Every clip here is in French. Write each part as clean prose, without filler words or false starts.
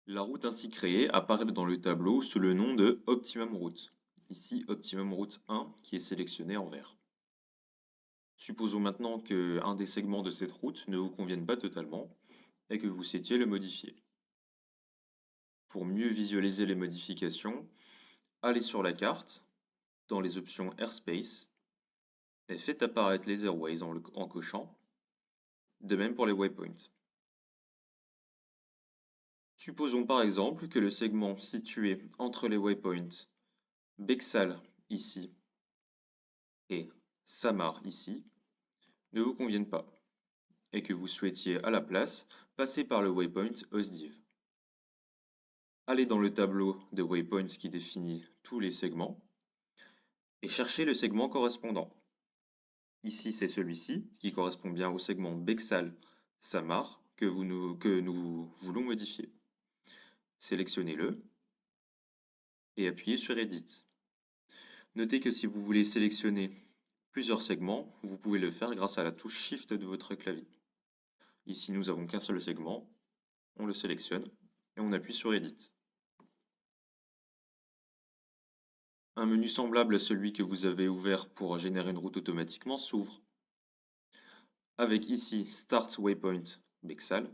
La route ainsi créée apparaît dans le tableau sous le nom de Optimum Route. Ici, Optimum Route 1 qui est sélectionné en vert. Supposons maintenant qu'un des segments de cette route ne vous convienne pas totalement et que vous souhaitiez le modifier. Pour mieux visualiser les modifications, allez sur la carte, dans les options Airspace, et faites apparaître les airways en cochant, de même pour les waypoints. Supposons par exemple que le segment situé entre les waypoints Bexal ici et Samar ici ne vous conviennent pas et que vous souhaitiez à la place passer par le waypoint hostdiv. Allez dans le tableau de waypoints qui définit tous les segments et cherchez le segment correspondant. Ici, c'est celui-ci qui correspond bien au segment Bexal-Samar que nous voulons modifier. Sélectionnez-le et appuyez sur Edit. Notez que si vous voulez sélectionner plusieurs segments, vous pouvez le faire grâce à la touche Shift de votre clavier. Ici, nous n'avons qu'un seul segment, on le sélectionne et on appuie sur Edit. Un menu semblable à celui que vous avez ouvert pour générer une route automatiquement s'ouvre, avec ici Start Waypoint Bexal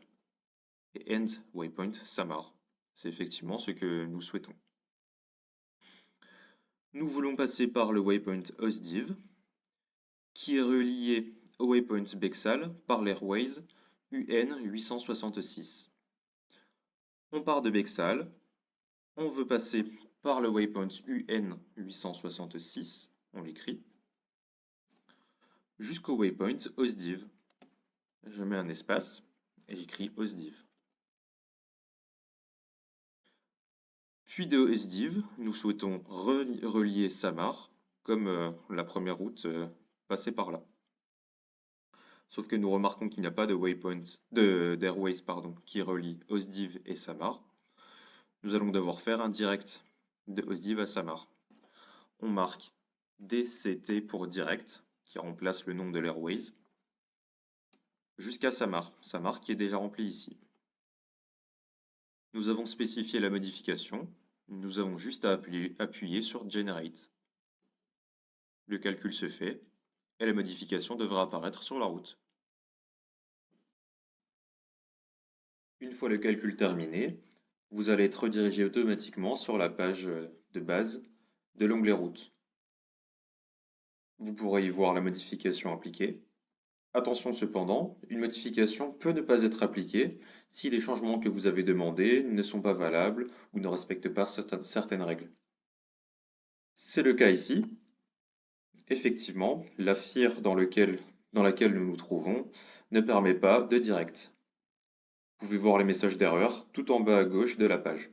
et End Waypoint Samar. C'est effectivement ce que nous souhaitons. Nous voulons passer par le waypoint hostdiv, qui est relié au waypoint Bexal par l'airways UN 866. On part de Bexal, on veut passer par le waypoint UN 866, on l'écrit, jusqu'au waypoint hostdiv. Je mets un espace et j'écris hostdiv. Puis de hostdiv, nous souhaitons relier Samar, comme la première route passait par là. Sauf que nous remarquons qu'il n'y a pas de waypoint d'airways qui relie hostdiv et Samar. Nous allons devoir faire un direct de hostdiv à Samar. On marque DCT pour direct, qui remplace le nom de l'airways, jusqu'à Samar. Samar qui est déjà rempli ici. Nous avons spécifié la modification. Nous avons juste à appuyer sur Generate. Le calcul se fait et la modification devra apparaître sur la route. Une fois le calcul terminé, vous allez être redirigé automatiquement sur la page de base de l'onglet Route. Vous pourrez y voir la modification appliquée. Attention cependant, une modification peut ne pas être appliquée si les changements que vous avez demandés ne sont pas valables ou ne respectent pas certaines règles. C'est le cas ici. Effectivement, la FIR dans laquelle nous nous trouvons ne permet pas de direct. Vous pouvez voir les messages d'erreur tout en bas à gauche de la page.